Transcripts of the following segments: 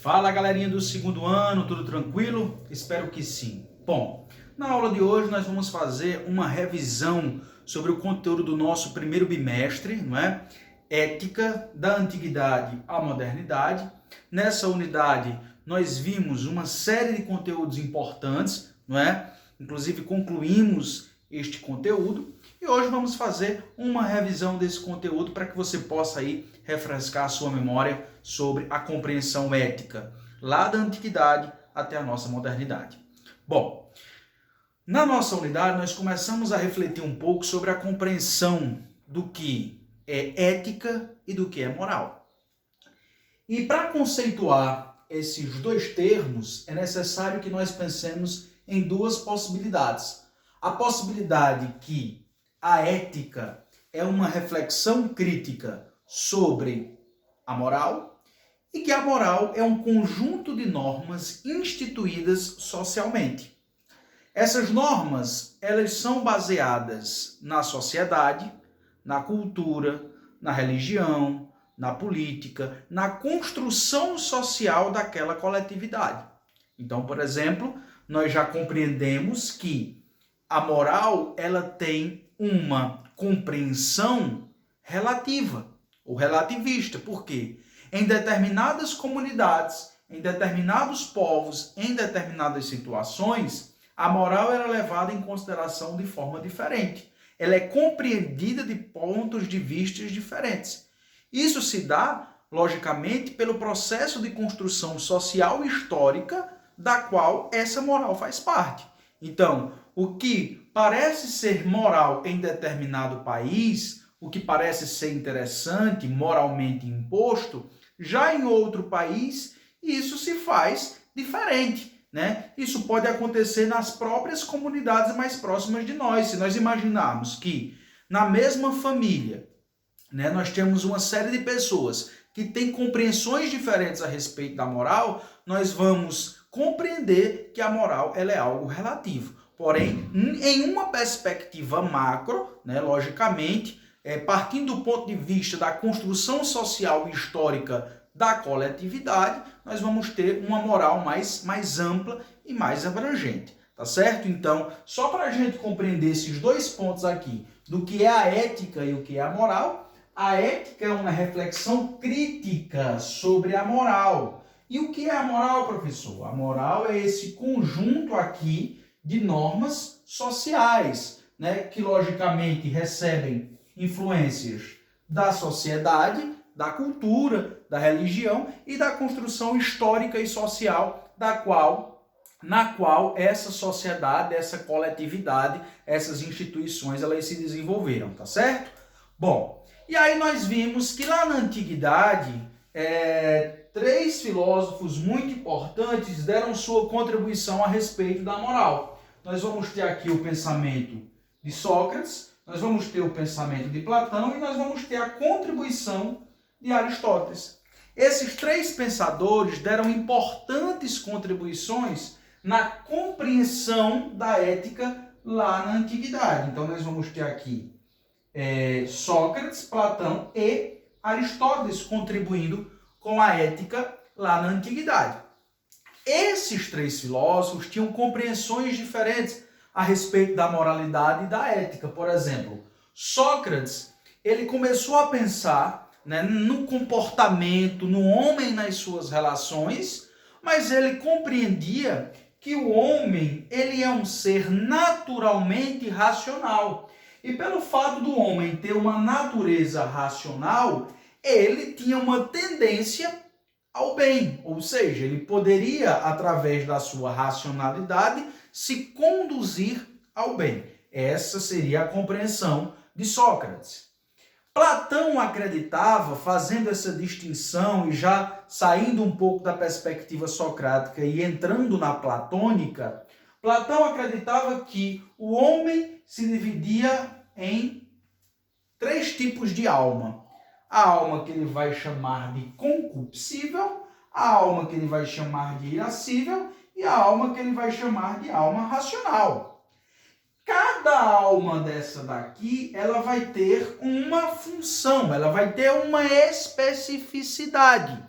Fala, galerinha do segundo ano, tudo tranquilo? Espero que sim. Bom, na aula de hoje nós vamos fazer uma revisão sobre o conteúdo do nosso primeiro bimestre, não é? Ética da Antiguidade à Modernidade. Nessa unidade nós vimos uma série de conteúdos importantes, não é? Inclusive concluímos este conteúdo e hoje vamos fazer uma revisão desse conteúdo para que você possa aí refrescar a sua memória sobre a compreensão ética, lá da antiguidade até a nossa modernidade. Bom, na nossa unidade nós começamos a refletir um pouco sobre a compreensão do que é ética e do que é moral. E para conceituar esses dois termos, é necessário que nós pensemos em duas possibilidades. A possibilidade que a ética é uma reflexão crítica sobre a moral e que a moral é um conjunto de normas instituídas socialmente. Essas normas, elas são baseadas na sociedade, na cultura, na religião, na política, na construção social daquela coletividade. Então, por exemplo, nós já compreendemos que a moral, ela tem uma compreensão relativa ou relativista. Por quê? Em determinadas comunidades, em determinados povos, em determinadas situações, a moral era levada em consideração de forma diferente. Ela é compreendida de pontos de vista diferentes. Isso se dá, logicamente, pelo processo de construção social e histórica da qual essa moral faz parte. Então, o que parece ser moral em determinado país, o que parece ser interessante, moralmente imposto, já em outro país, isso se faz diferente, né? Isso pode acontecer nas próprias comunidades mais próximas de nós. Se nós imaginarmos que na mesma família, né, nós temos uma série de pessoas que têm compreensões diferentes a respeito da moral, nós vamos compreender que a moral ela é algo relativo. Porém, em uma perspectiva macro, né, logicamente, partindo do ponto de vista da construção social e histórica da coletividade, nós vamos ter uma moral mais ampla e mais abrangente, tá certo? Então, só para a gente compreender esses dois pontos aqui, do que é a ética e o que é a moral, a ética é uma reflexão crítica sobre a moral. E o que é a moral, professor? A moral é esse conjunto aqui de normas sociais, né, que logicamente recebem influências da sociedade, da cultura, da religião e da construção histórica e social na qual essa sociedade, essa coletividade, essas instituições, elas se desenvolveram, tá certo? Bom, e aí nós vimos que lá na antiguidade, três filósofos muito importantes deram sua contribuição a respeito da moral. Nós vamos ter aqui o pensamento de Sócrates, nós vamos ter o pensamento de Platão e nós vamos ter a contribuição de Aristóteles. Esses três pensadores deram importantes contribuições na compreensão da ética lá na antiguidade. Então nós vamos ter aqui Sócrates, Platão e Aristóteles contribuindo com a ética lá na antiguidade. Esses três filósofos tinham compreensões diferentes a respeito da moralidade e da ética. Por exemplo, Sócrates, ele começou a pensar, né, no comportamento, no homem nas suas relações, mas ele compreendia que o homem ele é um ser naturalmente racional. E pelo fato do homem ter uma natureza racional, ele tinha uma tendência ao bem, ou seja, ele poderia, através da sua racionalidade, se conduzir ao bem. Essa seria a compreensão de Sócrates. Platão acreditava, fazendo essa distinção e já saindo um pouco da perspectiva socrática e entrando na platônica, Platão acreditava que o homem se dividia em três tipos de alma. A alma que ele vai chamar de concupiscível, a alma que ele vai chamar de irascível e a alma que ele vai chamar de alma racional. Cada alma dessa daqui, ela vai ter uma função, ela vai ter uma especificidade.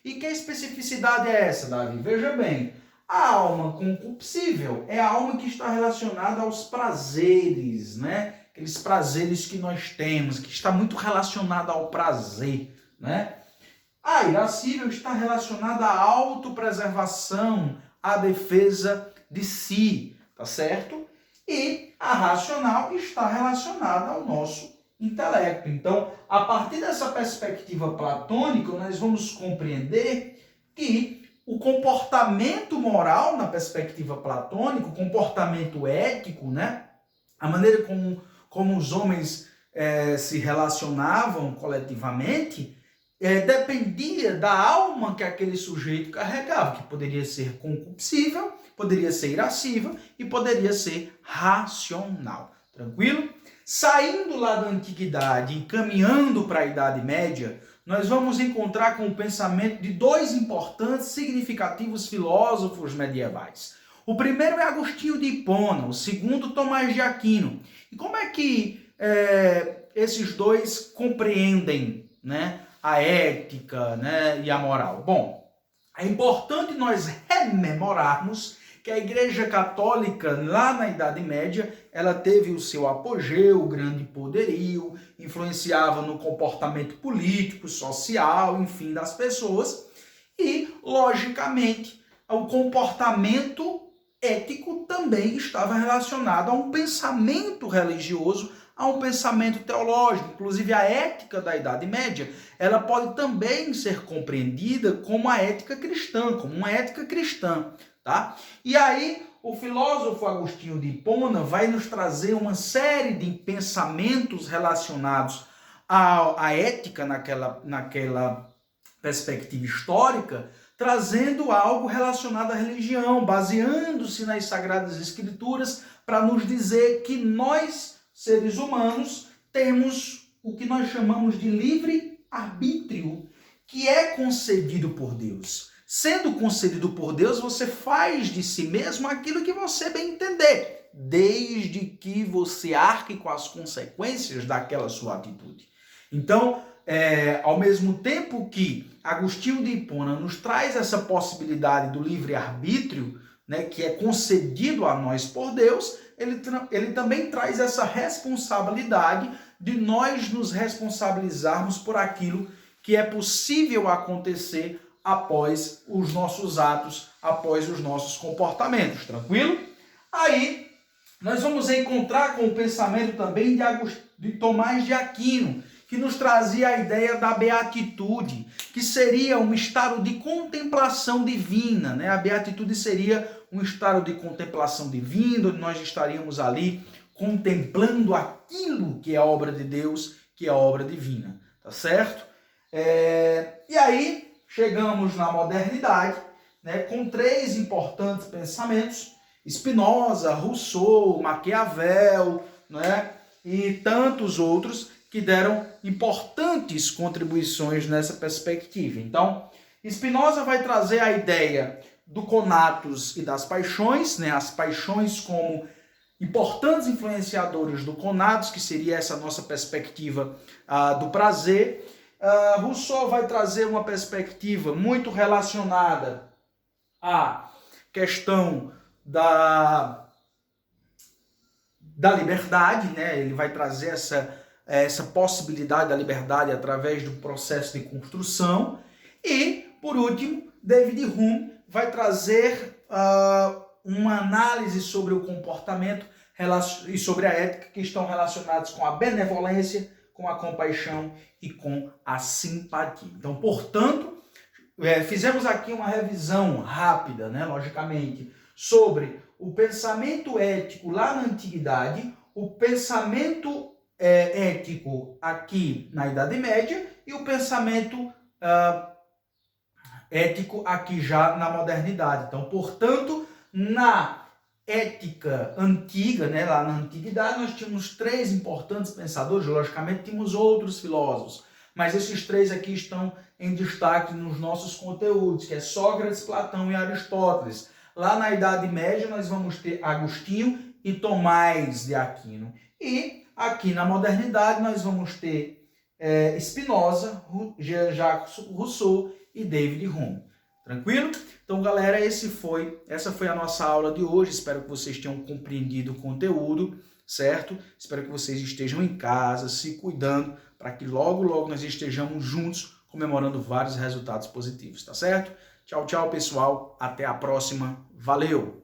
E que especificidade é essa, Davi? Veja bem, a alma concupiscível é a alma que está relacionada aos prazeres, né? Aqueles prazeres que nós temos, que está muito relacionada ao prazer, né? A irascível está relacionada à autopreservação, à defesa de si, tá certo? E a racional está relacionada ao nosso intelecto. Então, a partir dessa perspectiva platônica, nós vamos compreender que o comportamento moral, na perspectiva platônica, o comportamento ético, né? A maneira como os homens se relacionavam coletivamente, dependia da alma que aquele sujeito carregava, que poderia ser concupiscível, poderia ser irascível e poderia ser racional. Tranquilo? Saindo lá da antiguidade e caminhando para a Idade Média, nós vamos encontrar com o pensamento de dois importantes, significativos filósofos medievais. O primeiro é Agostinho de Hipona, o segundo Tomás de Aquino. E como é que esses dois compreendem, né, a ética, né, e a moral? Bom, é importante nós rememorarmos que a Igreja Católica, lá na Idade Média, ela teve o seu apogeu, o grande poderio, influenciava no comportamento político, social, enfim, das pessoas. E, logicamente, o comportamento ético também estava relacionado a um pensamento religioso, a um pensamento teológico. Inclusive, a ética da Idade Média, ela pode também ser compreendida como a ética cristã, como uma ética cristã, tá? E aí, o filósofo Agostinho de Hipona vai nos trazer uma série de pensamentos relacionados à ética naquela perspectiva histórica, trazendo algo relacionado à religião, baseando-se nas Sagradas Escrituras, para nos dizer que nós, seres humanos, temos o que nós chamamos de livre-arbítrio, que é concedido por Deus. Sendo concedido por Deus, você faz de si mesmo aquilo que você bem entender, desde que você arque com as consequências daquela sua atitude. Então, ao mesmo tempo que Agostinho de Hipona nos traz essa possibilidade do livre-arbítrio, né, que é concedido a nós por Deus, ele também traz essa responsabilidade de nós nos responsabilizarmos por aquilo que é possível acontecer após os nossos atos, após os nossos comportamentos, tranquilo? Aí, nós vamos encontrar com o pensamento também de Tomás de Aquino, que nos trazia a ideia da beatitude, que seria um estado de contemplação divina, né? A beatitude seria um estado de contemplação divina, onde nós estaríamos ali contemplando aquilo que é obra de Deus, que é obra divina, tá certo? E aí, chegamos na modernidade, né, com três importantes pensamentos: Spinoza, Rousseau, Maquiavel, né, e tantos outros que deram importantes contribuições nessa perspectiva. Então, Spinoza vai trazer a ideia do conatus e das paixões, né, as paixões como importantes influenciadores do conatus, que seria essa nossa perspectiva do prazer. Rousseau vai trazer uma perspectiva muito relacionada à questão da liberdade, né? Ele vai trazer essa possibilidade da liberdade através do processo de construção. E, por último, David Hume vai trazer uma análise sobre o comportamento e sobre a ética, que estão relacionados com a benevolência, com a compaixão e com a simpatia. Então, portanto, fizemos aqui uma revisão rápida, né, logicamente, sobre o pensamento ético lá na antiguidade, o pensamento ético aqui na Idade Média e o pensamento ético aqui já na modernidade. Então, portanto, na ética antiga, né, lá na antiguidade, nós tínhamos três importantes pensadores, logicamente tínhamos outros filósofos, mas esses três aqui estão em destaque nos nossos conteúdos, que é Sócrates, Platão e Aristóteles. Lá na Idade Média nós vamos ter Agostinho e Tomás de Aquino. E aqui na modernidade nós vamos ter Spinoza, Jean-Jacques Rousseau e David Hume. Tranquilo? Então, galera, essa foi a nossa aula de hoje. Espero que vocês tenham compreendido o conteúdo, certo? Espero que vocês estejam em casa, se cuidando, para que logo, logo nós estejamos juntos comemorando vários resultados positivos, tá certo? Tchau, tchau, pessoal. Até a próxima. Valeu!